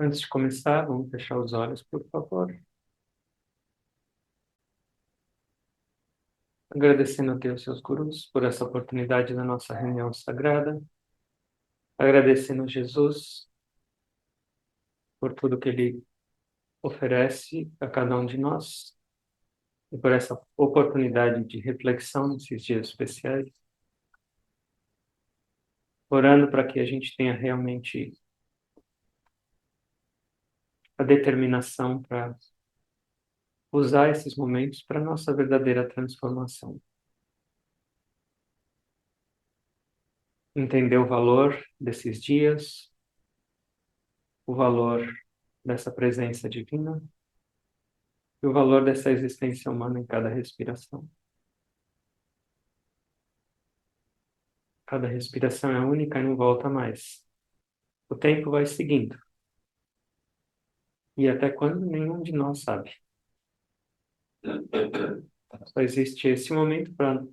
Antes de começar, vamos fechar os olhos, por favor. Agradecendo a Deus e seus gurus por essa oportunidade da nossa reunião sagrada. Agradecendo a Jesus por tudo que Ele oferece a cada um de nós e por essa oportunidade de reflexão nesses dias especiais. Orando para que a gente tenha realmente a determinação para usar esses momentos para a nossa verdadeira transformação. Entender o valor desses dias, o valor dessa presença divina e o valor dessa existência humana em cada respiração. Cada respiração é única e não volta mais. O tempo vai seguindo. E até quando nenhum de nós sabe. Só existe esse momento para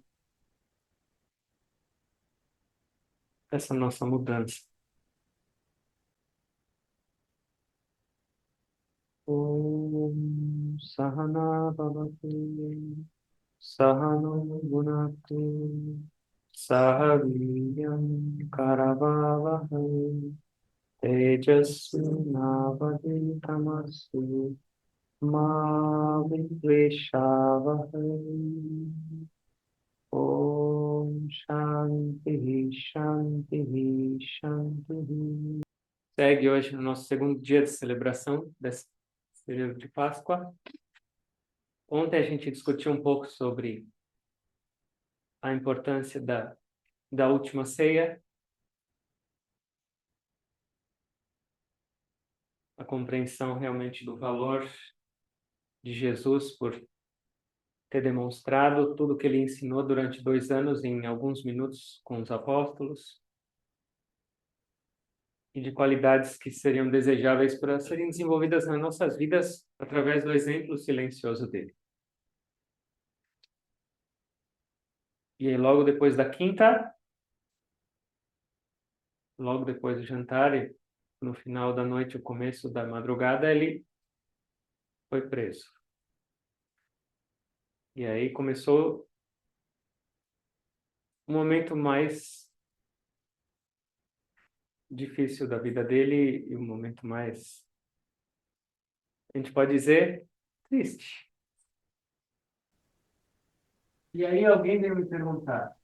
essa nossa mudança. Om Sahana Bhavatu Sahano Bhunaktu Sahaviryam Karavavahai Tejasvinavaditamasu Ma Vishveshavahai. Om Shanti, Shanti, Shanti. Segue hoje o nosso segundo dia de celebração desse período de Páscoa. Ontem a gente discutiu um pouco sobre a importância da última ceia, a compreensão realmente do valor de Jesus por ter demonstrado tudo o que ele ensinou durante 2 anos em alguns minutos com os apóstolos, e de qualidades que seriam desejáveis para serem desenvolvidas nas nossas vidas através do exemplo silencioso dele. E aí, logo depois da quinta, logo depois do jantar, e no final da noite, o começo da madrugada, ele foi preso. E aí começou o momento mais difícil da vida dele e o momento mais, a gente pode dizer, triste. E aí alguém veio me perguntar,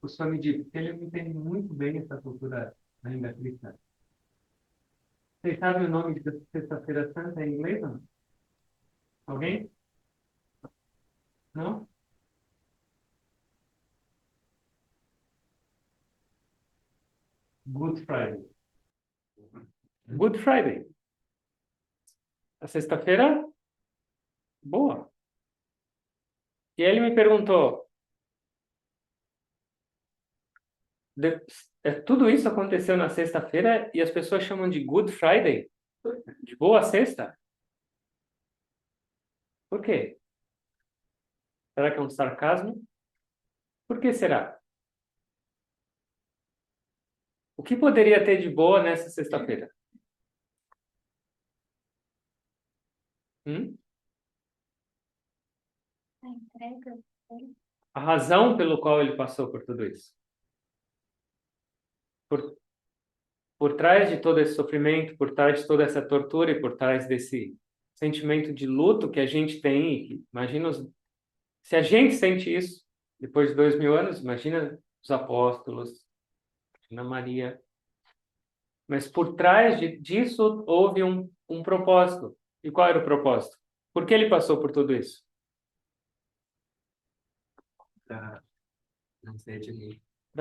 o senhor me disse que ele não entende muito bem essa cultura ainda cristã. Vocês sabem o nome de Sexta-feira Santa em inglês, não? Alguém? Não? Good Friday. Good Friday. A sexta-feira boa. E ele me perguntou, tudo isso aconteceu na sexta-feira e as pessoas chamam de Good Friday? De boa sexta? Por quê? Será que é um sarcasmo? Por que será? O que poderia ter de boa nessa sexta-feira? Hum? A entrega dele. A razão pelo qual ele passou por tudo isso. Por trás de todo esse sofrimento, por trás de toda essa tortura e por trás desse sentimento de luto que a gente tem, imagina se a gente sente isso depois de 2000 anos, imagina os apóstolos, imagina Maria. Mas por trás disso houve um propósito. E qual era o propósito? Por que ele passou por tudo isso? Para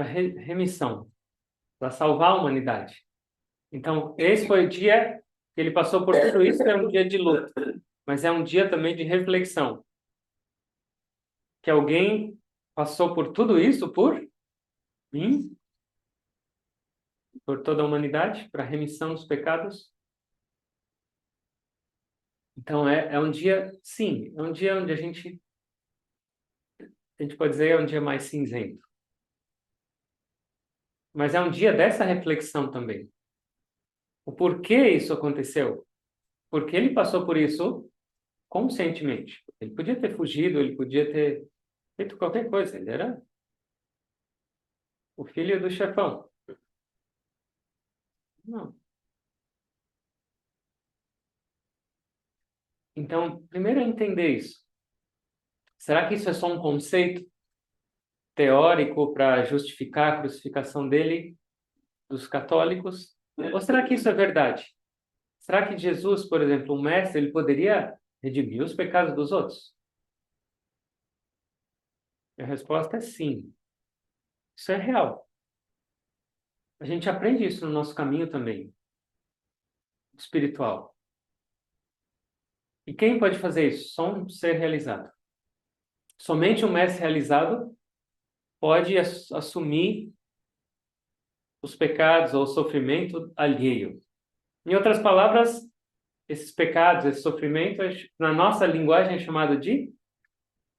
remissão, para salvar a humanidade. Então, esse foi o dia que ele passou por tudo isso, é um dia de luta, mas é um dia também de reflexão. Que alguém passou por tudo isso por mim, por toda a humanidade, para a remissão dos pecados. Então, é um dia, sim, é um dia onde a gente pode dizer, é um dia mais cinzento. Mas é um dia dessa reflexão também. O porquê isso aconteceu? Porque ele passou por isso conscientemente. Ele podia ter fugido, ele podia ter feito qualquer coisa. Ele era o filho do chefão. Não. Então, primeiro é entender isso. Será que isso é só um conceito teórico para justificar a crucificação dele, dos católicos? Ou será que isso é verdade? Será que Jesus, por exemplo, um mestre, ele poderia redimir os pecados dos outros? E a resposta é sim. Isso é real. A gente aprende isso no nosso caminho também, espiritual. E quem pode fazer isso? Só um ser realizado. Somente um mestre realizado pode assumir os pecados ou o sofrimento alheio. Em outras palavras, esses pecados, esse sofrimento, na nossa linguagem é chamado de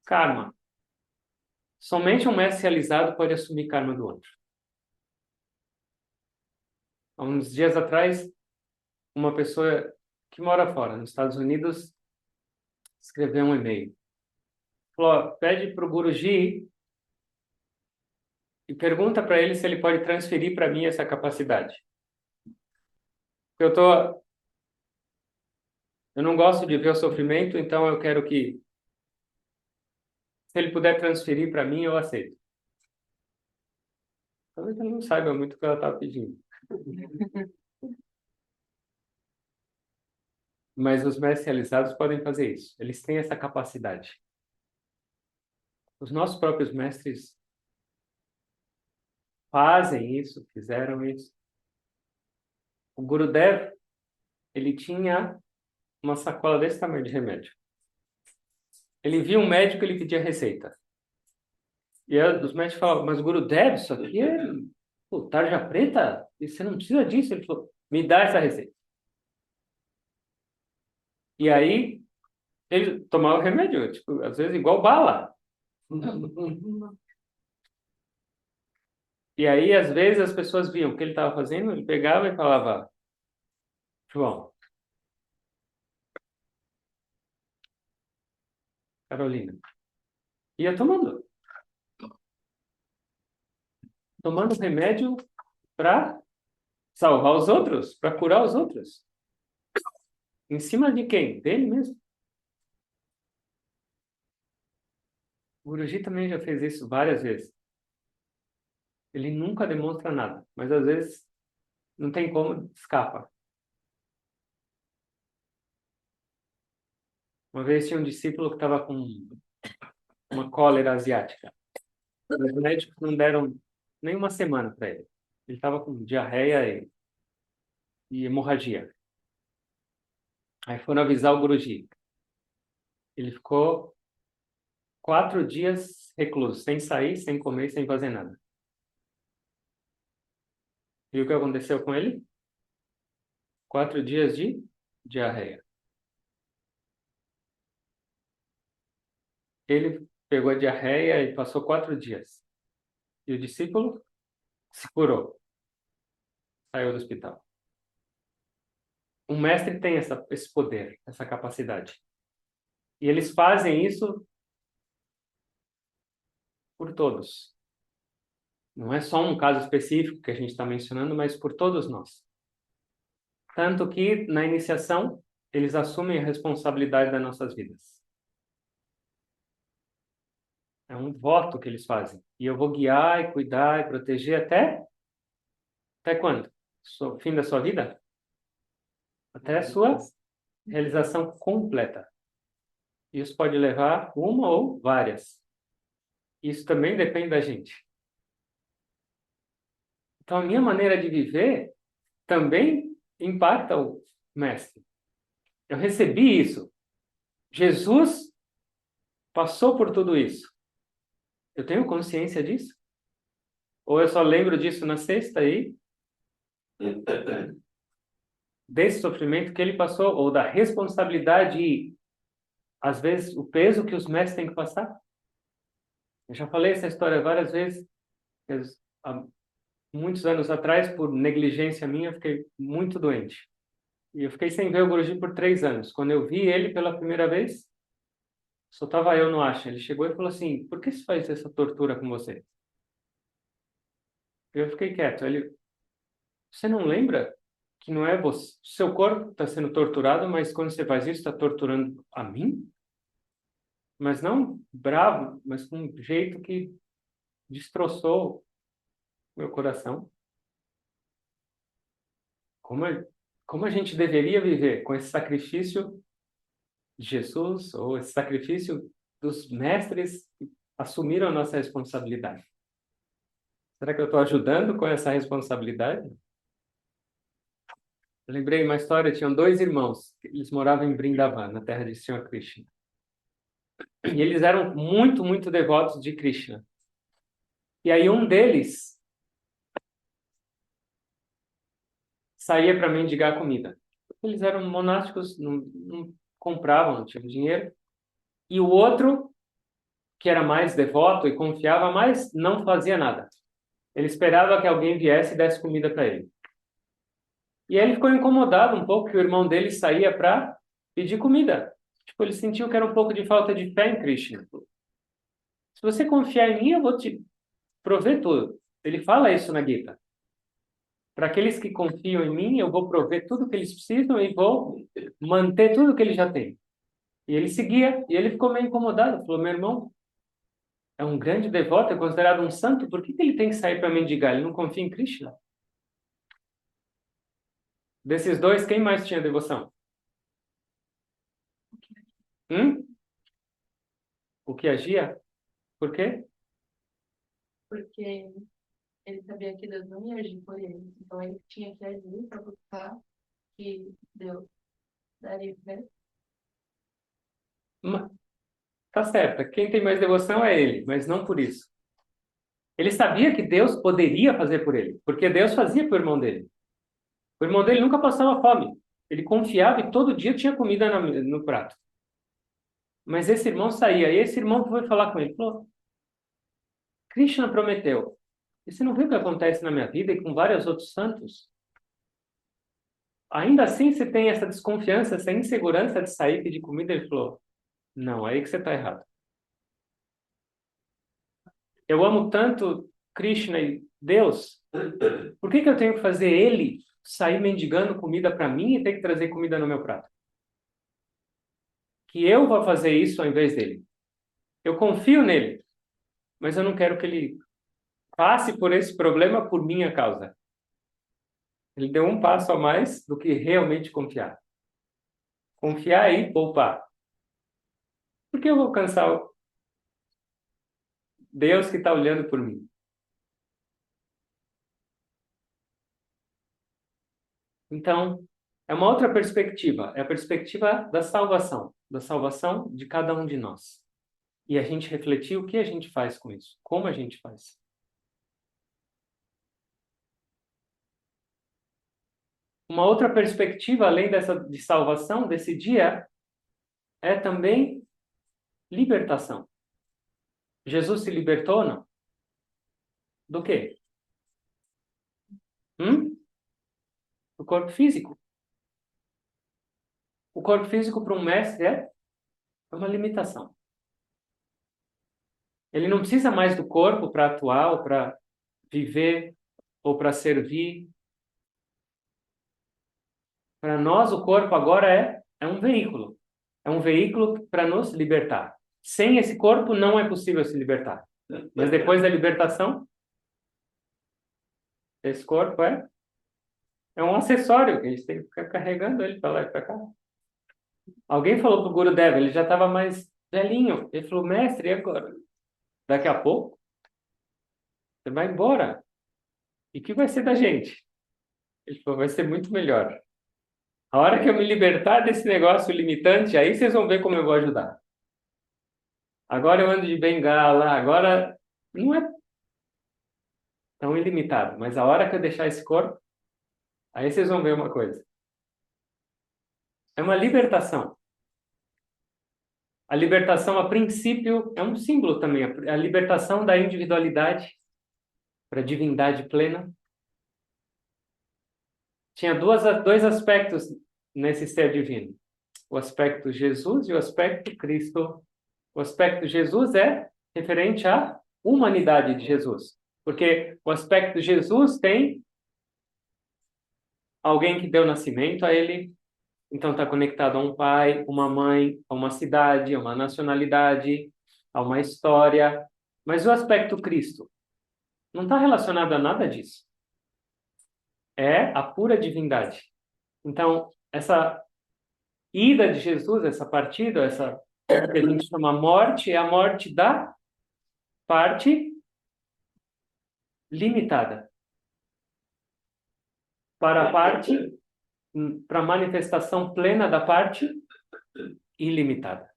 karma. Somente um mestre realizado pode assumir karma do outro. Há uns dias atrás, uma pessoa que mora fora, nos Estados Unidos, escreveu um e-mail. Falou, ó, pede para o Guruji e pergunta para ele se ele pode transferir para mim essa capacidade. Eu não gosto de ver o sofrimento, então eu quero que, se ele puder transferir para mim, eu aceito. Talvez ele não saiba muito o que ela está pedindo. Mas os mestres realizados podem fazer isso. Eles têm essa capacidade. Os nossos próprios mestres fazem isso, fizeram isso. O Gurudev, ele tinha uma sacola desse tamanho de remédio. Ele via um médico, ele pedia receita. E os médicos falavam, mas Gurudev, isso aqui é tarja preta? E você não precisa disso. Ele falou, me dá essa receita. E aí, ele tomava o remédio, tipo, às vezes igual bala. E aí, às vezes, as pessoas viam o que ele estava fazendo, ele pegava e falava, João, Carolina, ia tomando remédio para salvar os outros, para curar os outros. Em cima de quem? Dele mesmo. O Guruji também já fez isso várias vezes. Ele nunca demonstra nada, mas às vezes não tem como, escapa. Uma vez tinha um discípulo que estava com uma cólera asiática. Os médicos não deram nem uma semana para ele. Ele estava com diarreia e hemorragia. Aí foram avisar o Guruji. Ele ficou 4 dias recluso, sem sair, sem comer, sem fazer nada. E o que aconteceu com ele? 4 dias de diarreia. Ele pegou a diarreia e passou 4 dias. E o discípulo se curou, saiu do hospital. Um mestre tem esse poder, essa capacidade. E eles fazem isso por todos. Não é só um caso específico que a gente está mencionando, mas por todos nós. Tanto que, na iniciação, eles assumem a responsabilidade das nossas vidas. É um voto que eles fazem. E eu vou guiar e cuidar e proteger até quando? O fim da sua vida? Até a sua realização completa. Isso pode levar uma ou várias. Isso também depende da gente. Então, a minha maneira de viver também impacta o mestre. Eu recebi isso. Jesus passou por tudo isso. Eu tenho consciência disso? Ou eu só lembro disso na sexta aí? Desse sofrimento que ele passou, ou da responsabilidade e, às vezes, o peso que os mestres têm que passar? Eu já falei essa história várias vezes. muitos anos atrás, por negligência minha, eu fiquei muito doente. E eu fiquei sem ver o Guruji por 3 anos. Quando eu vi ele pela primeira vez, só estava eu no Ashram. Ele chegou e falou assim, por que você faz essa tortura com você? Eu fiquei quieto. Ele, você não lembra que não é você, seu corpo está sendo torturado, mas quando você faz isso, está torturando a mim? Mas não bravo, mas com um jeito que destroçou meu coração. Como, como a gente deveria viver com esse sacrifício de Jesus, ou esse sacrifício dos mestres que assumiram a nossa responsabilidade? Será que eu estou ajudando com essa responsabilidade? Eu lembrei uma história, tinham dois irmãos, eles moravam em Vrindavan, na terra de Senhor Krishna. E eles eram muito, muito devotos de Krishna. E aí um deles saía para mendigar comida. Eles eram monásticos, não compravam, não tinham dinheiro. E o outro, que era mais devoto e confiava mais, não fazia nada. Ele esperava que alguém viesse e desse comida para ele. E aí ele ficou incomodado um pouco que o irmão dele saía para pedir comida. Tipo, ele sentiu que era um pouco de falta de fé em Krishna. Se você confiar em mim, eu vou te prover tudo. Ele fala isso na Gita. Para aqueles que confiam em mim, eu vou prover tudo que eles precisam e vou manter tudo que eles já têm. E ele seguia, e ele ficou meio incomodado. Falou, meu irmão é um grande devoto, é considerado um santo, por que ele tem que sair para mendigar? Ele não confia em Krishna? Desses dois, quem mais tinha devoção? Hum? O que agia? Por quê? Porque ele sabia que Deus não ia agir por ele. Então ele tinha que agir para buscar que Deus daria para ele. Ma- Tá certo, quem tem mais devoção é ele, mas não por isso. Ele sabia que Deus poderia fazer por ele, porque Deus fazia para o irmão dele. O irmão dele nunca passava fome. Ele confiava e todo dia tinha comida no prato. Mas esse irmão saía, e esse irmão foi falar com ele, falou, Krishna prometeu, e você não viu o que acontece na minha vida e com vários outros santos? Ainda assim você tem essa desconfiança, essa insegurança de sair e pedir comida? Ele falou, não, é aí que você está errado. Eu amo tanto Krishna e Deus, por que eu tenho que fazer ele sair mendigando comida para mim e ter que trazer comida no meu prato? Que eu vou fazer isso ao invés dele. Eu confio nele, mas eu não quero que ele passe por esse problema por minha causa. Ele deu um passo a mais do que realmente confiar. Confiar e poupar. Por que eu vou cansar o Deus que está olhando por mim? Então, é uma outra perspectiva. É a perspectiva da salvação de cada um de nós. E a gente refletir o que a gente faz com isso, como a gente faz. Uma outra perspectiva, além dessa de salvação, desse dia, é também libertação. Jesus se libertou, não? Do quê? Do corpo físico. O corpo físico para um mestre é uma limitação. Ele não precisa mais do corpo para atuar, ou para viver, ou para servir. Para nós, o corpo agora é um veículo. É um veículo para nos libertar. Sem esse corpo, não é possível se libertar. Mas depois da libertação, esse corpo é um acessório, que a gente tem que ficar carregando ele para lá e para cá. Alguém falou para o Gurudev, ele já estava mais velhinho. Ele falou, mestre, e agora? Daqui a pouco, você vai embora. E o que vai ser da gente? Ele falou, vai ser muito melhor. A hora que eu me libertar desse negócio limitante, aí vocês vão ver como eu vou ajudar. Agora eu ando de bengala, agora não é tão ilimitado, mas a hora que eu deixar esse corpo, aí vocês vão ver uma coisa. É uma libertação. A libertação, a princípio, é um símbolo também, a libertação da individualidade para a divindade plena. tinha dois aspectos nesse ser divino. O aspecto Jesus e o aspecto Cristo. O aspecto Jesus é referente à humanidade de Jesus. Porque o aspecto Jesus tem alguém que deu nascimento a ele, então está conectado a um pai, uma mãe, a uma cidade, a uma nacionalidade, a uma história. Mas o aspecto Cristo não está relacionado a nada disso. É a pura divindade. Então, essa ida de Jesus, essa partida, essa que a gente chama morte, é a morte da parte limitada para a parte, para a manifestação plena da parte ilimitada.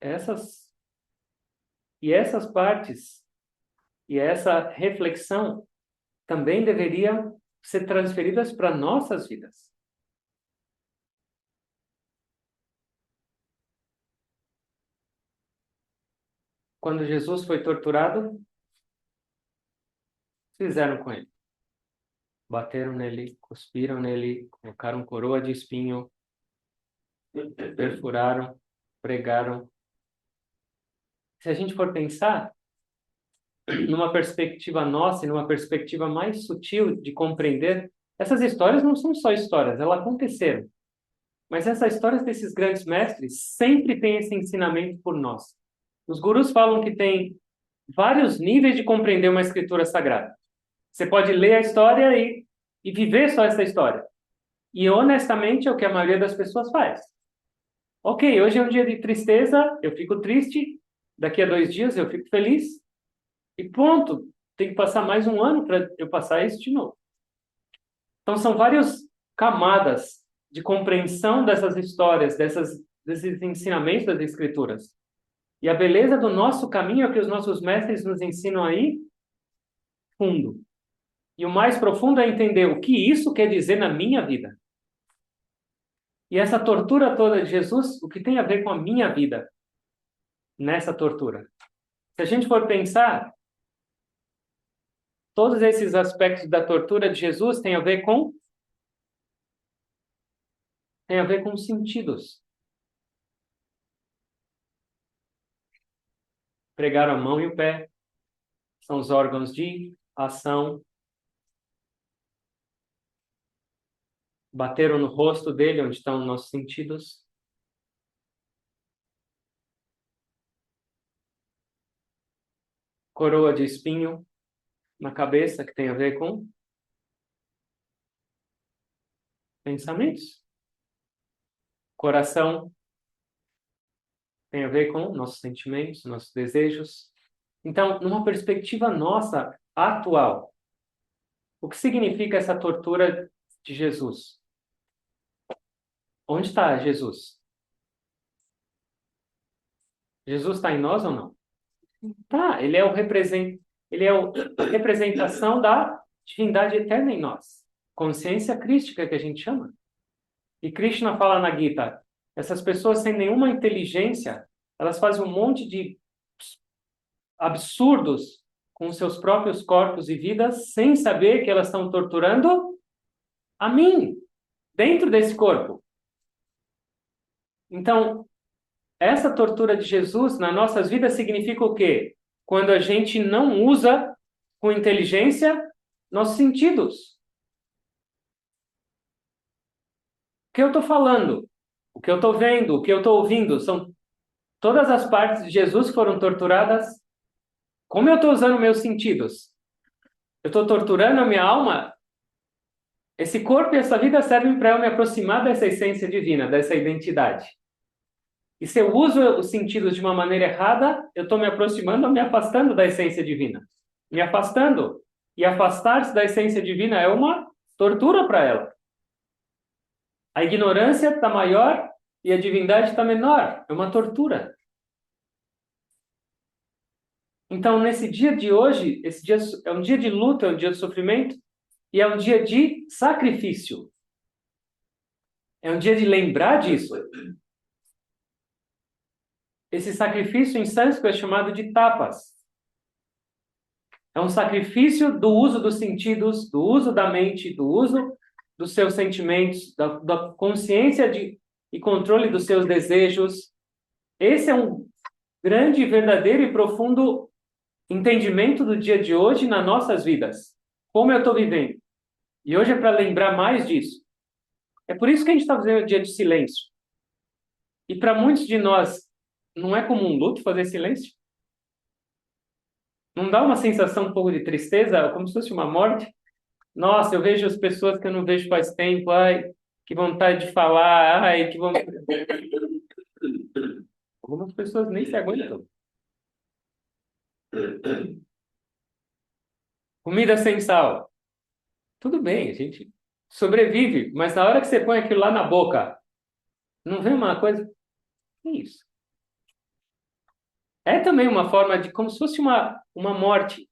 Essas partes e essa reflexão também deveriam ser transferidas para nossas vidas. Quando Jesus foi torturado, o que fizeram com ele? Bateram nele, cuspiram nele, colocaram coroa de espinho, perfuraram, pregaram. Se a gente for pensar numa perspectiva nossa e numa perspectiva mais sutil de compreender, essas histórias não são só histórias, elas aconteceram. Mas essas histórias desses grandes mestres sempre têm esse ensinamento por nós. Os gurus falam que tem vários níveis de compreender uma escritura sagrada. Você pode ler a história e viver só essa história. E honestamente é o que a maioria das pessoas faz. Ok, hoje é um dia de tristeza, eu fico triste, daqui a 2 dias eu fico feliz, e ponto. Tem que passar mais um ano para eu passar isso de novo. Então são várias camadas de compreensão dessas histórias, desses ensinamentos das escrituras. E a beleza do nosso caminho é o que os nossos mestres nos ensinam aí, fundo. E o mais profundo é entender o que isso quer dizer na minha vida. E essa tortura toda de Jesus, o que tem a ver com a minha vida nessa tortura? Se a gente for pensar, todos esses aspectos da tortura de Jesus têm a ver com sentidos. Pregaram a mão e o pé, são os órgãos de ação. Bateram no rosto dele, onde estão os nossos sentidos. Coroa de espinho na cabeça, que tem a ver com pensamentos. Coração tem a ver com nossos sentimentos, nossos desejos. Então, numa perspectiva nossa, atual, o que significa essa tortura de Jesus? Onde está Jesus? Jesus está em nós ou não? Tá, ele é a representação da divindade eterna em nós. Consciência crística que a gente chama. E Krishna fala na Gita, essas pessoas sem nenhuma inteligência, elas fazem um monte de absurdos com seus próprios corpos e vidas, sem saber que elas estão torturando a mim, dentro desse corpo. Então, essa tortura de Jesus nas nossas vidas significa o quê? Quando a gente não usa com inteligência nossos sentidos. O que eu estou falando? O que eu estou vendo? O que eu estou ouvindo? São todas as partes de Jesus que foram torturadas. Como eu estou usando meus sentidos? Eu estou torturando a minha alma? Esse corpo e essa vida servem para eu me aproximar dessa essência divina, dessa identidade. E se eu uso os sentidos de uma maneira errada, eu estou me aproximando ou me afastando da essência divina. Me afastando. E afastar-se da essência divina é uma tortura para ela. A ignorância está maior e a divindade está menor. É uma tortura. Então, nesse dia de hoje, esse dia é um dia de luta, é um dia de sofrimento e é um dia de sacrifício. É um dia de lembrar disso. Esse sacrifício em sânscrito é chamado de tapas. É um sacrifício do uso dos sentidos, do uso da mente, do uso dos seus sentimentos, da consciência e controle dos seus desejos. Esse é um grande, verdadeiro e profundo entendimento do dia de hoje nas nossas vidas. Como eu estou vivendo. E hoje é para lembrar mais disso. É por isso que a gente está fazendo o dia de silêncio. E para muitos de nós, não é como um luto fazer silêncio? Não dá uma sensação um pouco de tristeza, como se fosse uma morte? Nossa, eu vejo as pessoas que eu não vejo faz tempo, ai, que vontade de falar, ai, que vontade... Algumas pessoas nem se aguentam. Comida sem sal. Tudo bem, a gente sobrevive, mas na hora que você põe aquilo lá na boca, não vem uma coisa... Que isso? É também uma forma de, como se fosse uma morte,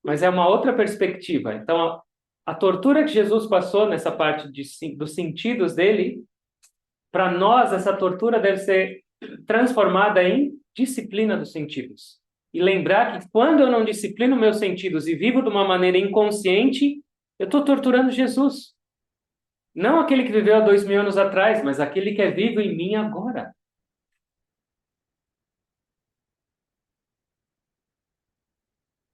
mas é uma outra perspectiva. Então, a tortura que Jesus passou nessa parte dos sentidos dele, para nós, essa tortura deve ser transformada em disciplina dos sentidos. E lembrar que quando eu não disciplino meus sentidos e vivo de uma maneira inconsciente, eu estou torturando Jesus. Não aquele que viveu há 2000 anos atrás, mas aquele que é vivo em mim agora.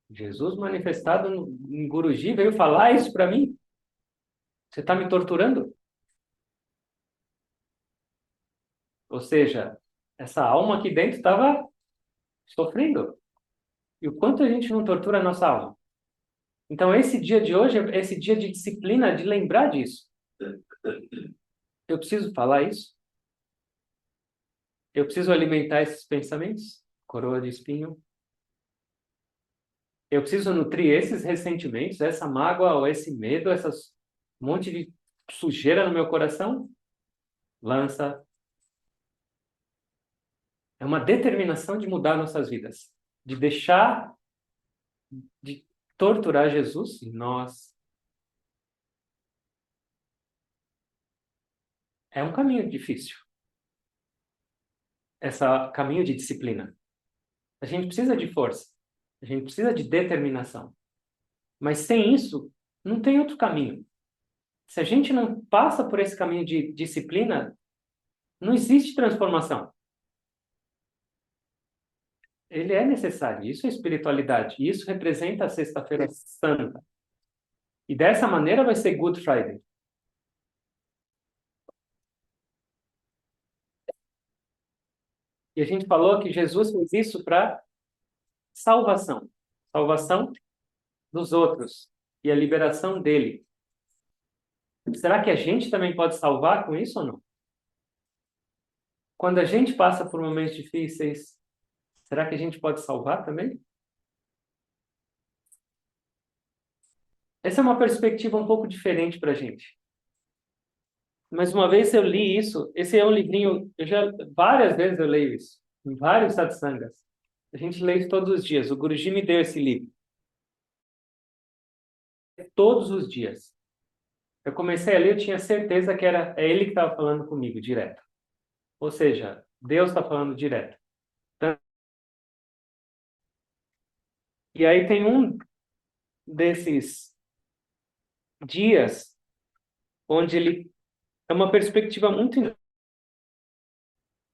Jesus manifestado em Guruji veio falar isso para mim. Você está me torturando? Ou seja, essa alma aqui dentro estava sofrendo. E o quanto a gente não tortura a nossa alma. Então, esse dia de hoje é esse dia de disciplina, de lembrar disso. Eu preciso falar isso? Eu preciso alimentar esses pensamentos? Coroa de espinho. Eu preciso nutrir esses ressentimentos, essa mágoa ou esse medo, essas monte de sujeira no meu coração? Lança. É uma determinação de mudar nossas vidas, de deixar de torturar Jesus em nós. É um caminho difícil. Esse caminho de disciplina. A gente precisa de força. A gente precisa de determinação. Mas sem isso, não tem outro caminho. Se a gente não passa por esse caminho de disciplina, não existe transformação. Ele é necessário. Isso é espiritualidade. Isso representa a Sexta-feira Santa. E dessa maneira vai ser Good Friday. E a gente falou que Jesus fez isso para salvação. Salvação dos outros. E a liberação dele. Será que a gente também pode salvar com isso ou não? Quando a gente passa por momentos difíceis, será que a gente pode salvar também? Essa é uma perspectiva um pouco diferente para a gente. Mas uma vez eu li isso, esse é um livrinho, várias vezes eu leio isso, em vários satsangas. A gente lê isso todos os dias. O Guruji me deu esse livro. Todos os dias. Eu comecei a ler, eu tinha certeza que é ele que estava falando comigo, direto. Ou seja, Deus está falando direto. E aí tem um desses dias onde ele é uma perspectiva muito...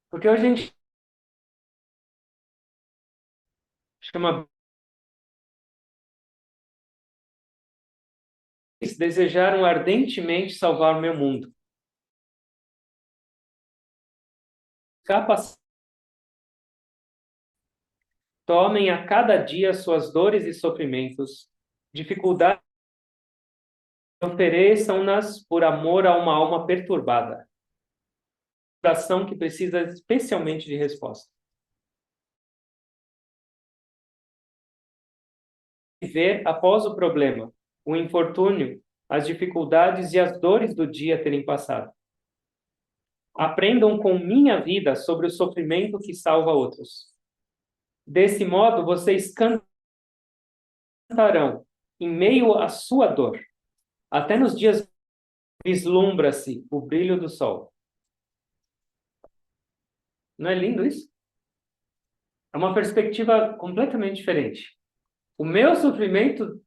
Porque a gente chama desejaram ardentemente salvar o meu mundo. Tomem a cada dia suas dores e sofrimentos, dificuldades, ofereçam-nas por amor a uma alma perturbada, coração que precisa especialmente de resposta. Ver após o problema, o infortúnio, as dificuldades e as dores do dia terem passado. Aprendam com minha vida sobre o sofrimento que salva outros. Desse modo, vocês cantarão em meio à sua dor. Até nos dias vislumbra-se o brilho do sol. Não é lindo isso? É uma perspectiva completamente diferente. O meu sofrimento,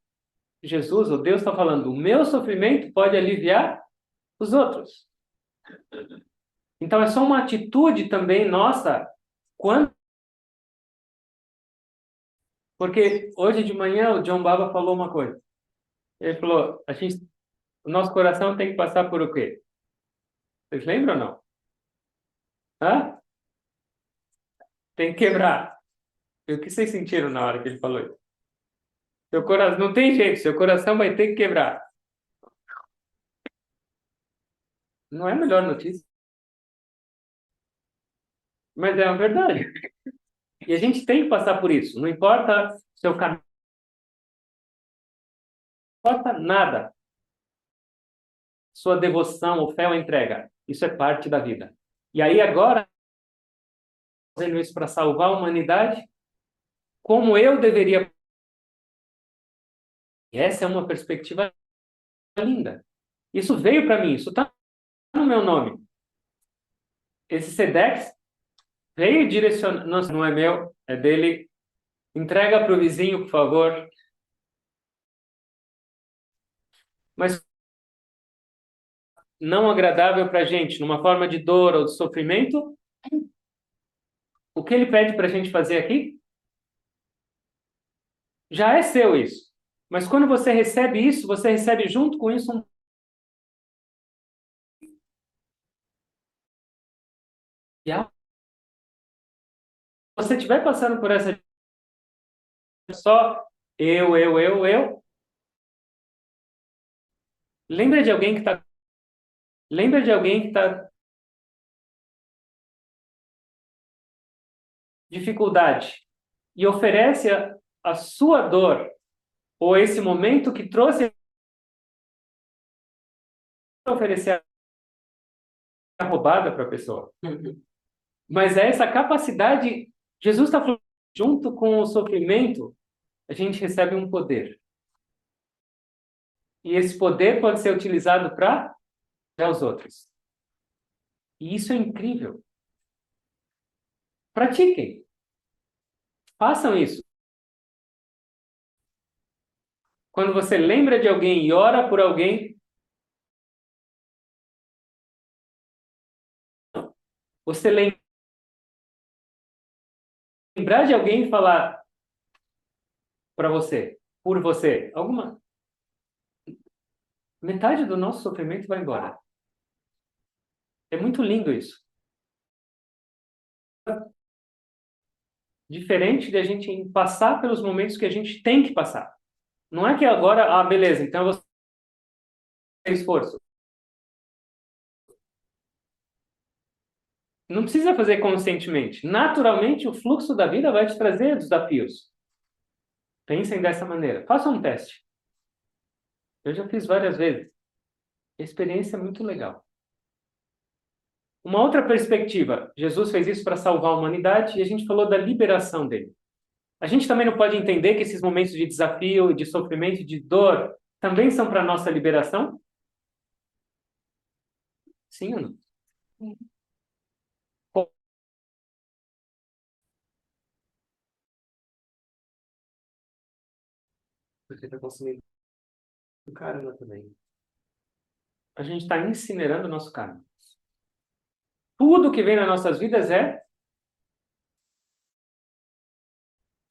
Jesus, ou Deus está falando, o meu sofrimento pode aliviar os outros. Então é só uma atitude também nossa, quando... porque hoje de manhã o John Baba falou uma coisa. Ele falou, o nosso coração tem que passar por o quê? Vocês lembram ou não? Hã? Tem que quebrar. E o que vocês sentiram na hora que ele falou isso? Seu coração, não tem jeito, seu coração vai ter que quebrar. Não é a melhor notícia, mas é a verdade. E a gente tem que passar por isso. Não importa seu caminho, não importa nada. Sua devoção ou fé ou entrega. Isso é parte da vida. E aí agora, fazendo isso para salvar a humanidade, como eu deveria... E essa é uma perspectiva linda. Isso veio para mim, isso está no meu nome. Esse Sedex veio direcionando... Não é meu, é dele. Entrega para o vizinho, por favor. Mas não agradável para a gente, numa forma de dor ou de sofrimento, o que ele pede para a gente fazer aqui? Já é seu isso. Mas quando você recebe isso, você recebe junto com isso um... E se você estiver passando por essa... Só eu. Lembra de alguém que está... Lembra de alguém que está... Dificuldade. E oferece a sua dor, ou esse momento que trouxe... Oferecer a roubada para a pessoa. Mas é essa capacidade... Jesus está falando, junto com o sofrimento, a gente recebe um poder. E esse poder pode ser utilizado para os outros. E isso é incrível. Pratiquem. Façam isso. Quando você lembra de alguém e ora por alguém, você lembrar de alguém e falar para você, por você, metade do nosso sofrimento vai embora. É muito lindo isso. Diferente de a gente passar pelos momentos que a gente tem que passar. Não é que agora, beleza, então eu vou ter esforço. Não precisa fazer conscientemente. Naturalmente, o fluxo da vida vai te trazer desafios. Pensem dessa maneira. Façam um teste. Eu já fiz várias vezes. A experiência é muito legal. Uma outra perspectiva. Jesus fez isso para salvar a humanidade e a gente falou da liberação dele. A gente também não pode entender que esses momentos de desafio, de sofrimento, de dor, também são para a nossa liberação? Sim ou não? Sim. Você está consumindo o karma também. A gente está incinerando o nosso karma. Tudo que vem nas nossas vidas é...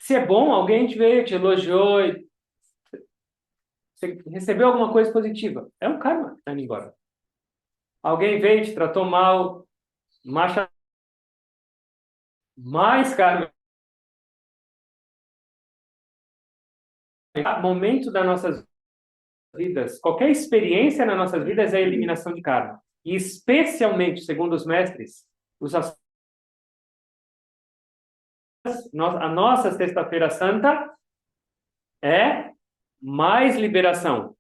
Se é bom, alguém te veio, te elogiou, você recebeu alguma coisa positiva. É um karma que está indo embora. Alguém veio, te tratou mal, mais karma. Momento das nossas vidas, qualquer experiência nas nossas vidas é a eliminação de karma. E especialmente, segundo os mestres, a nossa Sexta-feira Santa é mais liberação,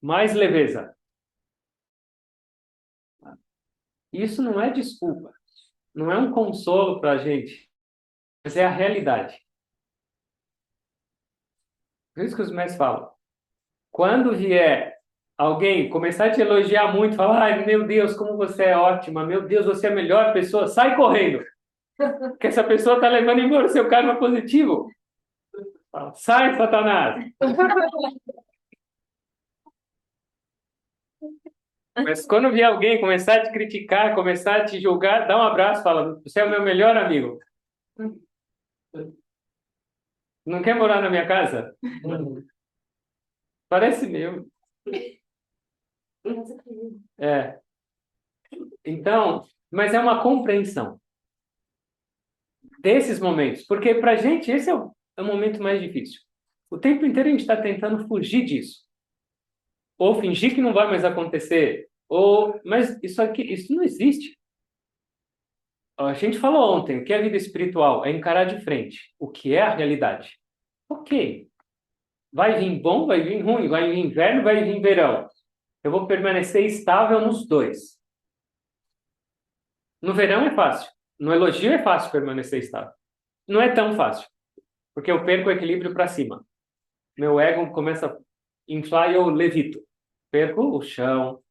mais leveza. Isso não é desculpa, não é um consolo para a gente, mas é a realidade. Por isso que os mestres falam. Quando vier alguém começar a te elogiar muito, falar, ai, meu Deus, como você é ótima, meu Deus, você é a melhor pessoa, sai correndo. Porque essa pessoa está levando embora o seu karma positivo. Fala, sai, Satanás! Mas quando vier alguém começar a te criticar, começar a te julgar, dá um abraço, fala, você é o meu melhor amigo. Não quer morar na minha casa? Parece mesmo. É. Então, mas é uma compreensão desses momentos, porque para a gente esse é o momento mais difícil. O tempo inteiro a gente está tentando fugir disso, ou fingir que não vai mais acontecer, ou, mas isso aqui, isso não existe. A gente falou ontem, o que é vida espiritual? É encarar de frente o que é a realidade. Ok, vai vir bom, vai vir ruim, vai vir inverno, vai vir verão. Eu vou permanecer estável nos dois. No verão é fácil, no elogio é fácil permanecer estável. Não é tão fácil, porque eu perco o equilíbrio para cima. Meu ego começa a inflar e eu levito. Perco o chão.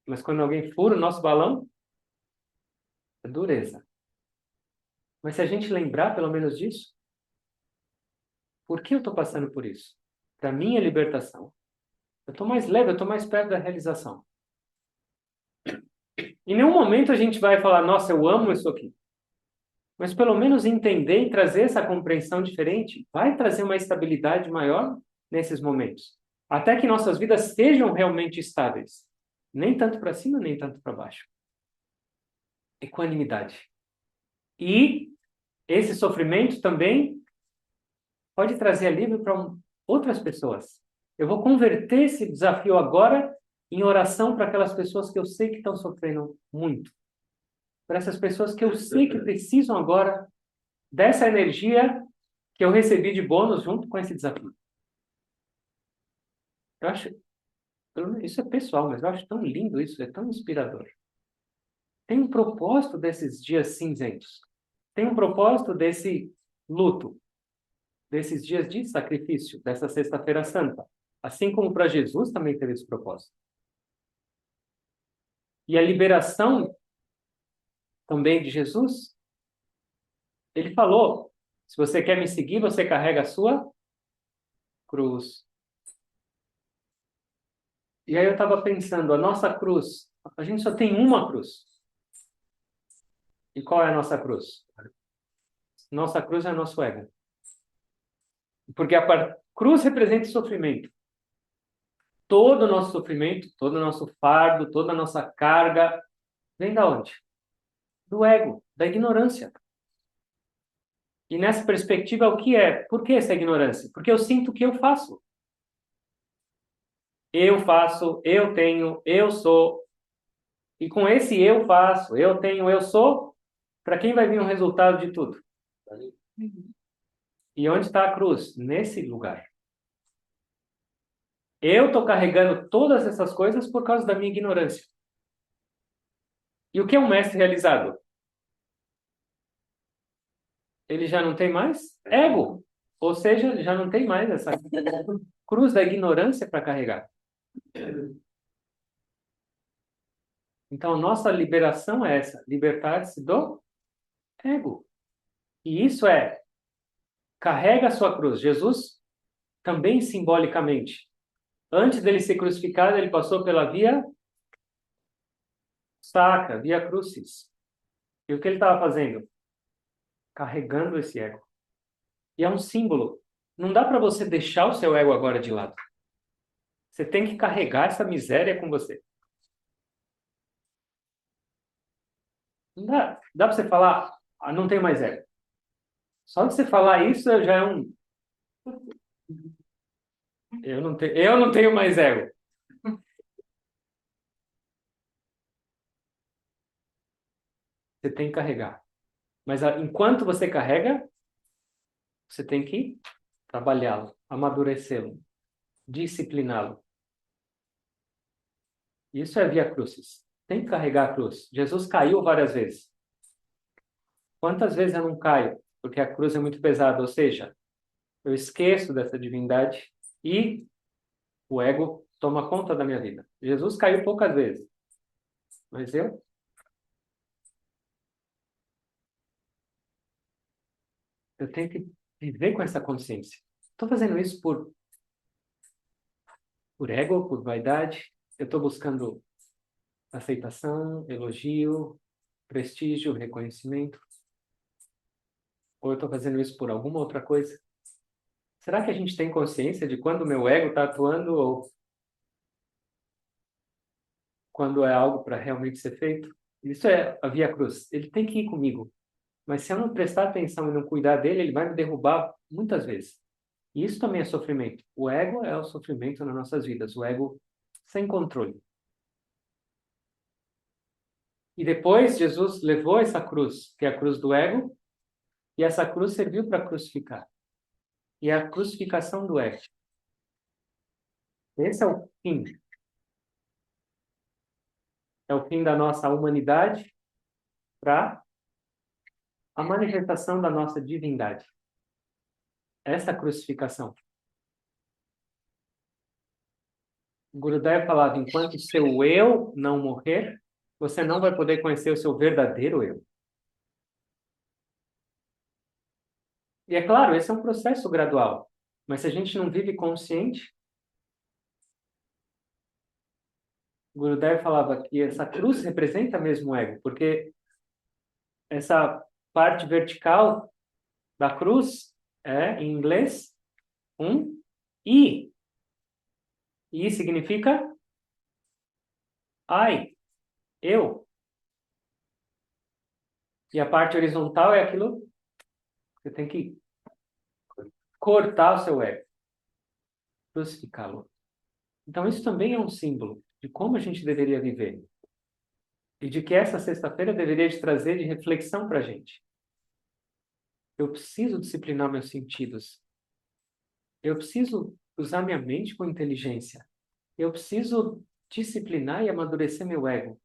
Mas quando alguém fura o nosso balão, é dureza. Mas se a gente lembrar pelo menos disso, por que eu estou passando por isso? Para minha libertação. Eu estou mais leve, eu estou mais perto da realização. Em nenhum momento a gente vai falar, nossa, eu amo isso aqui. Mas pelo menos entender e trazer essa compreensão diferente vai trazer uma estabilidade maior nesses momentos. Até que nossas vidas sejam realmente estáveis. Nem tanto para cima, nem tanto para baixo. Equanimidade. E esse sofrimento também pode trazer alívio para outras pessoas. Eu vou converter esse desafio agora em oração para aquelas pessoas que eu sei que estão sofrendo muito. Para essas pessoas que eu sei que precisam agora dessa energia que eu recebi de bônus junto com esse desafio. Eu acho, isso é pessoal, mas eu acho tão lindo isso, é tão inspirador. Tem um propósito desses dias cinzentos. Tem um propósito desse luto, desses dias de sacrifício, dessa Sexta-feira Santa. Assim como para Jesus também teve esse propósito. E a liberação também de Jesus, ele falou, se você quer me seguir, você carrega a sua cruz. E aí eu estava pensando, a nossa cruz, a gente só tem uma cruz. E qual é a nossa cruz? Nossa cruz é nosso ego. Porque a cruz representa sofrimento. Todo o nosso sofrimento, todo o nosso fardo, toda a nossa carga, vem da onde? Do ego, da ignorância. E nessa perspectiva, o que é? Por que essa ignorância? Porque eu sinto que eu faço. Eu faço, eu tenho, eu sou. E com esse eu faço, eu tenho, eu sou, para quem vai vir o resultado de tudo? E onde está a cruz? Nesse lugar. Eu estou carregando todas essas coisas por causa da minha ignorância. E o que é um mestre realizado? Ele já não tem mais ego. Ou seja, ele já não tem mais essa cruz da ignorância para carregar. Então, nossa liberação é essa. Libertar-se do ego. E isso é, carrega a sua cruz. Jesus também simbolicamente. Antes dele ser crucificado, ele passou pela via sacra, via crucis. E o que ele estava fazendo? Carregando esse ego. E é um símbolo. Não dá para você deixar o seu ego agora de lado. Você tem que carregar essa miséria com você. Não dá para você falar, ah, não tenho mais ego. Só de você falar isso já é um. Eu não tenho mais ego. Você tem que carregar. Mas enquanto você carrega, você tem que trabalhá-lo, amadurecê-lo, discipliná-lo. Isso é via crucis. Tem que carregar a cruz. Jesus caiu várias vezes. Quantas vezes eu não caio? Porque a cruz é muito pesada. Ou seja, eu esqueço dessa divindade e o ego toma conta da minha vida. Jesus caiu poucas vezes. Mas eu Eu tenho que viver com essa consciência. Estou fazendo isso por ego, por vaidade? Eu estou buscando aceitação, elogio, prestígio, reconhecimento? Ou eu estou fazendo isso por alguma outra coisa? Será que a gente tem consciência de quando o meu ego está atuando ou quando é algo para realmente ser feito? Isso é a via cruz. Ele tem que ir comigo. Mas se eu não prestar atenção e não cuidar dele, ele vai me derrubar muitas vezes. E isso também é sofrimento. O ego é o sofrimento nas nossas vidas. O ego sem controle. E depois Jesus levou essa cruz, que é a cruz do ego, e essa cruz serviu para crucificar. E é a crucificação do ego. Esse é o fim. É o fim da nossa humanidade para a manifestação da nossa divindade. Essa crucificação. O Gurudev falava, enquanto seu eu não morrer, você não vai poder conhecer o seu verdadeiro eu. E é claro, esse é um processo gradual. Mas se a gente não vive consciente, o Gurudev falava que essa cruz representa mesmo o ego, porque essa parte vertical da cruz é, em inglês, um I. I significa I, eu. E a parte horizontal é aquilo que você tem que cortar o seu ego, crucificá-lo. Então isso também é um símbolo de como a gente deveria viver. E de que essa sexta-feira deveria te trazer de reflexão para a gente. Eu preciso disciplinar meus sentidos. Eu preciso usar minha mente com inteligência. Eu preciso disciplinar e amadurecer meu ego.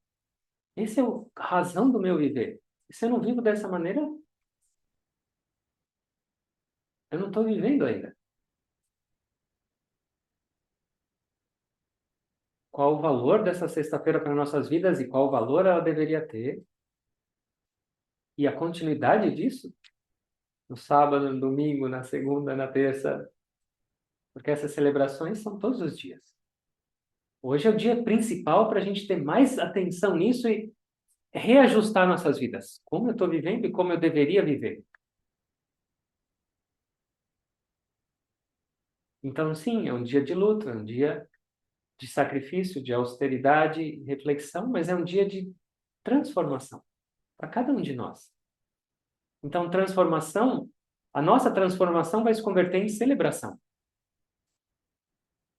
Essa é a razão do meu viver. E se eu não vivo dessa maneira, eu não estou vivendo ainda. Qual o valor dessa sexta-feira para nossas vidas e qual valor ela deveria ter? E a continuidade disso? No sábado, no domingo, na segunda, na terça. Porque essas celebrações são todos os dias. Hoje é o dia principal para a gente ter mais atenção nisso e reajustar nossas vidas. Como eu estou vivendo e como eu deveria viver. Então, sim, é um dia de luta, é um dia de sacrifício, de austeridade, reflexão, mas é um dia de transformação para cada um de nós. Então, transformação, a nossa transformação vai se converter em celebração.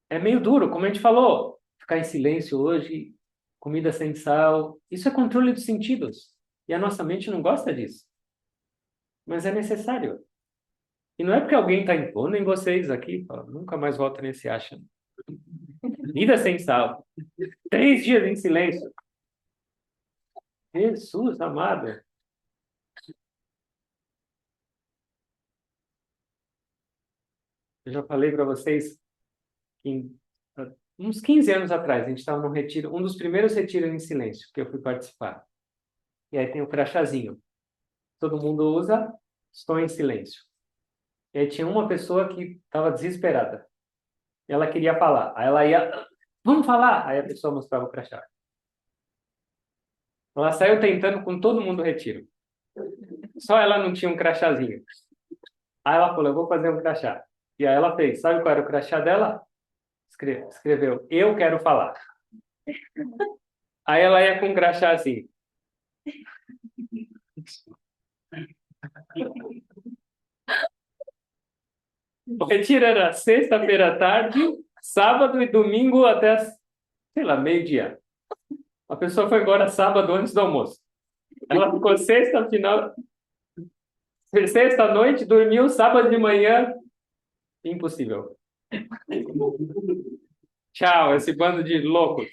É meio duro, como a gente falou, ficar em silêncio hoje, comida sem sal, isso é controle dos sentidos. E a nossa mente não gosta disso. Mas é necessário. E não é porque alguém está impondo em vocês aqui, fala, nunca mais volta nesse ashram. Vida sem sal. 3 dias em silêncio. Jesus amado. Eu já falei para vocês que uns 15 anos atrás, a gente estava num retiro, um dos primeiros retiros em silêncio que eu fui participar. E aí tem o crachazinho. Todo mundo usa, estou em silêncio. E aí tinha uma pessoa que estava desesperada. Ela queria falar. Aí ela ia, vamos falar! Aí a pessoa mostrava o crachá. Ela saiu tentando com todo mundo o retiro. Só ela não tinha um crachazinho. Aí ela falou, eu vou fazer um crachá. E aí ela fez. Sabe qual era o crachá dela? Escreveu, eu quero falar. Aí ela ia com um crachá assim. O retiro era sexta-feira à tarde, sábado e domingo até, sei lá, meio-dia. A pessoa foi embora sábado antes do almoço. Ela ficou sexta noite, dormiu sábado de manhã. Impossível. Tchau, esse bando de loucos.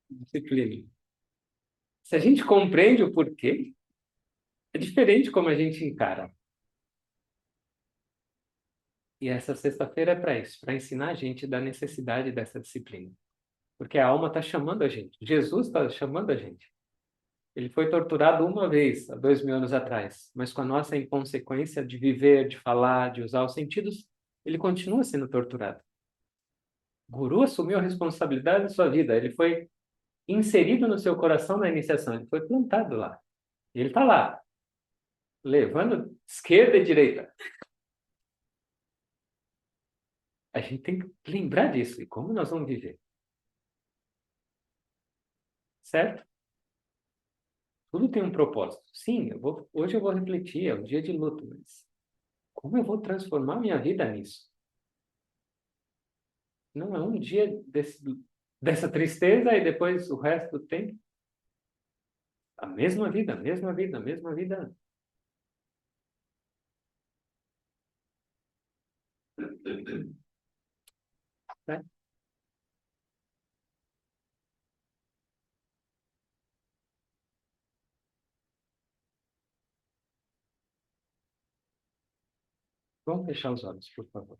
Disciplina. Se a gente compreende o porquê, é diferente como a gente encara. E essa sexta-feira é para isso, para ensinar a gente da necessidade dessa disciplina. Porque a alma está chamando a gente. Jesus está chamando a gente. Ele foi torturado uma vez, há 2000 anos atrás, mas com a nossa inconsequência de viver, de falar, de usar os sentidos, ele continua sendo torturado. O guru assumiu a responsabilidade da sua vida, ele foi inserido no seu coração na iniciação, ele foi plantado lá. E ele está lá, levando esquerda e direita. A gente tem que lembrar disso e como nós vamos viver. Certo? Tudo tem um propósito. Sim, hoje eu vou refletir, é um dia de luto, mas como eu vou transformar minha vida nisso? Não é um dia dessa tristeza e depois o resto do tempo a mesma vida, a mesma vida, a mesma vida. Né? Vamos fechar os olhos, por favor.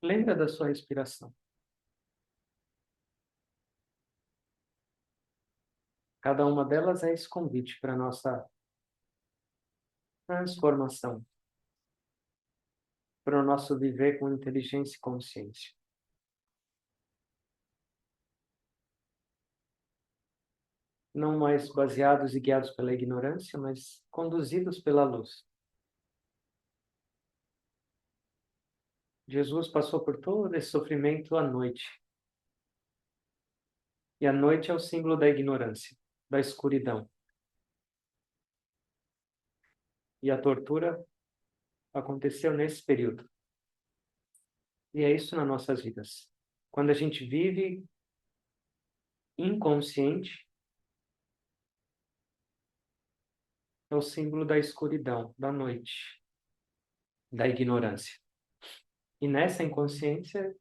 Lembra da sua respiração. Cada uma delas é esse convite para a nossa transformação, para o nosso viver com inteligência e consciência. Não mais baseados e guiados pela ignorância, mas conduzidos pela luz. Jesus passou por todo esse sofrimento à noite. E a noite é o símbolo da ignorância, da escuridão. E a tortura aconteceu nesse período. E é isso nas nossas vidas. Quando a gente vive inconsciente, é o símbolo da escuridão, da noite, da ignorância. E nessa inconsciência,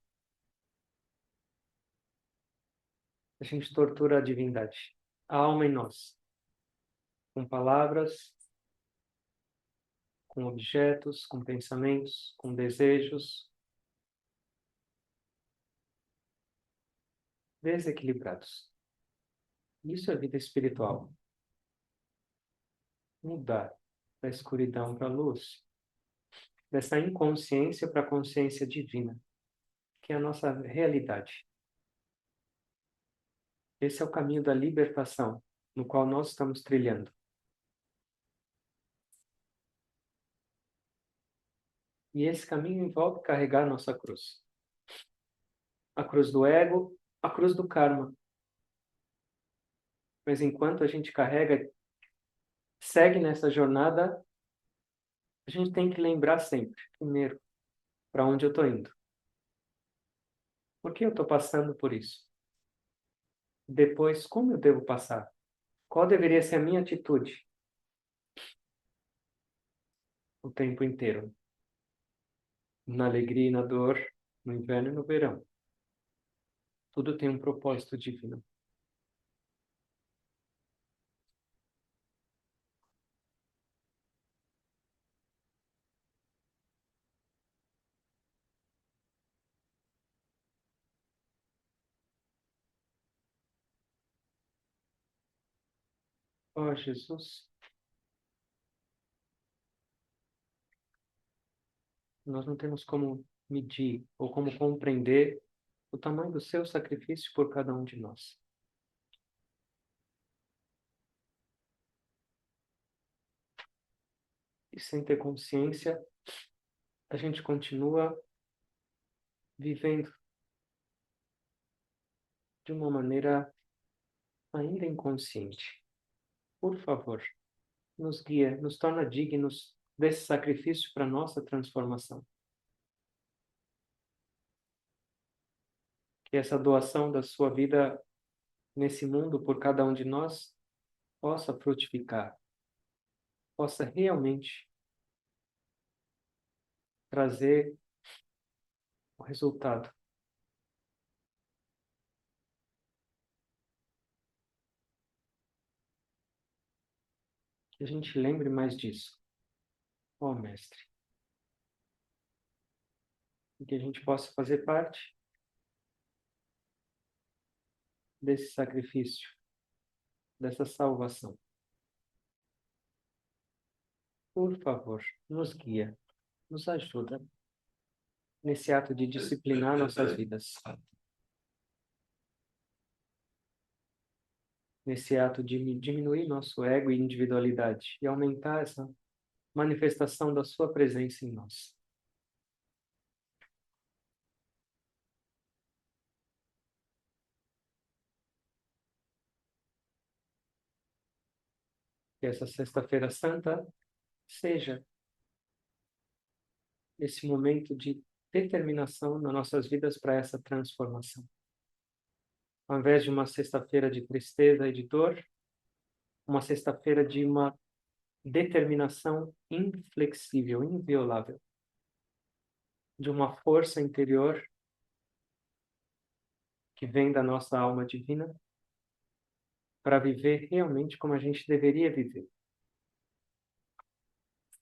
a gente tortura a divindade, a alma em nós, com palavras, com objetos, com pensamentos, com desejos desequilibrados. Isso é vida espiritual. Mudar da escuridão para a luz, dessa inconsciência para a consciência divina, que é a nossa realidade. Esse é o caminho da libertação, no qual nós estamos trilhando. E esse caminho envolve carregar a nossa cruz. A cruz do ego, a cruz do karma. Mas enquanto a gente carrega, segue nessa jornada, a gente tem que lembrar sempre, primeiro, para onde eu estou indo. Por que eu estou passando por isso? Depois, como eu devo passar? Qual deveria ser a minha atitude o tempo inteiro? Na alegria e na dor, no inverno e no verão. Tudo tem um propósito divino. Ó Jesus, nós não temos como medir ou como compreender o tamanho do seu sacrifício por cada um de nós. E sem ter consciência, a gente continua vivendo de uma maneira ainda inconsciente. Por favor, nos guia, nos torna dignos desse sacrifício para nossa transformação. Que essa doação da sua vida nesse mundo por cada um de nós possa frutificar, possa realmente trazer o resultado Que a gente lembre mais disso, ó Mestre. E que a gente possa fazer parte desse sacrifício, dessa salvação. Por favor, nos guia, nos ajuda nesse ato de disciplinar nossas vidas. Nesse ato de diminuir nosso ego e individualidade e aumentar essa manifestação da sua presença em nós. Que essa Sexta-feira Santa seja esse momento de determinação nas nossas vidas para essa transformação. Ao invés de uma sexta-feira de tristeza e de dor, uma sexta-feira de uma determinação inflexível, inviolável, de uma força interior que vem da nossa alma divina para viver realmente como a gente deveria viver.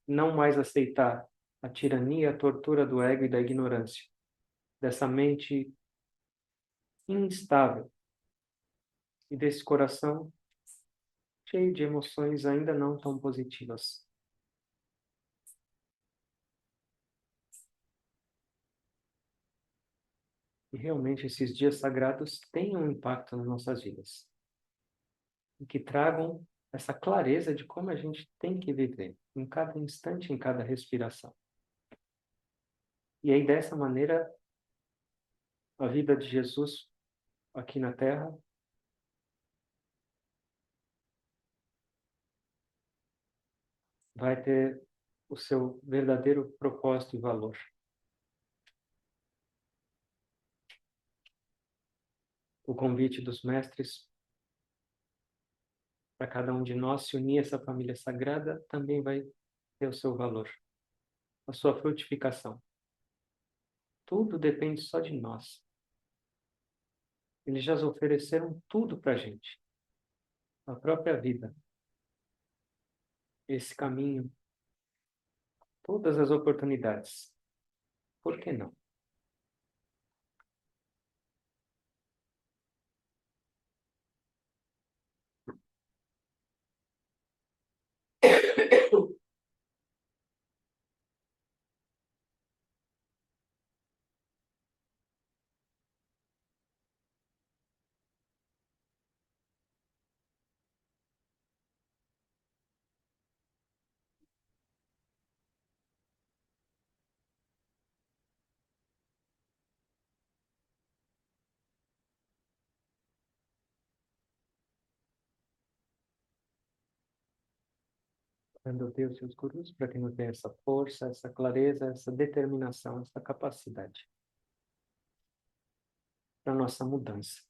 Não mais aceitar a tirania, a tortura do ego e da ignorância, dessa mente instável e desse coração cheio de emoções ainda não tão positivas. E realmente esses dias sagrados tenham um impacto nas nossas vidas. E que tragam essa clareza de como a gente tem que viver, em cada instante, em cada respiração. E aí, dessa maneira, a vida de Jesus aqui na Terra vai ter o seu verdadeiro propósito e valor. O convite dos mestres para cada um de nós se unir a essa família sagrada também vai ter o seu valor, a sua frutificação. Tudo depende só de nós. Eles já ofereceram tudo para a gente. A própria vida. Esse caminho. Todas as oportunidades. Por que não? Dando a Deus e os gurus para que nos dê essa força, essa clareza, essa determinação, essa capacidade para a nossa mudança.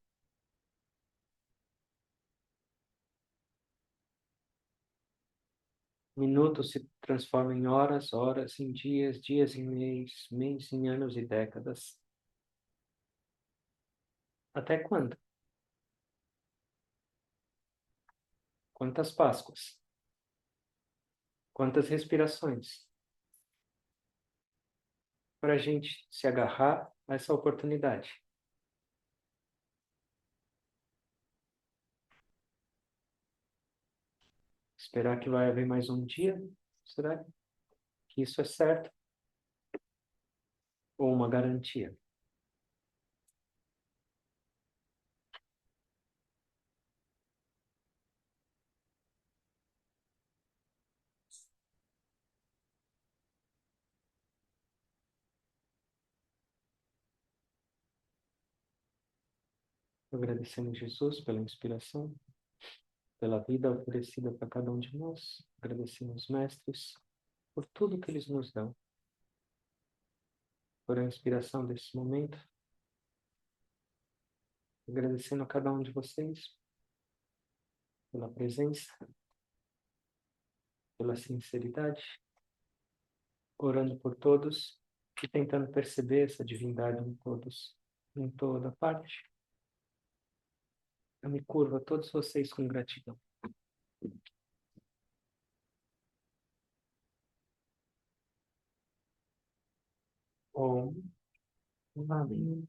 Minutos se transformam em horas, horas em dias, dias em mês, mês em anos e décadas. Até quando? Quantas Páscoas? Quantas respirações? Para a gente se agarrar a essa oportunidade. Esperar que vai haver mais um dia? Será que isso é certo? Ou uma garantia? Agradecendo Jesus pela inspiração, pela vida oferecida para cada um de nós. Agradecendo os mestres por tudo que eles nos dão, por a inspiração desse momento. Agradecendo a cada um de vocês pela presença, pela sinceridade, orando por todos e tentando perceber essa divindade em todos, em toda parte. Eu me curvo a todos vocês com gratidão. Om. Amém.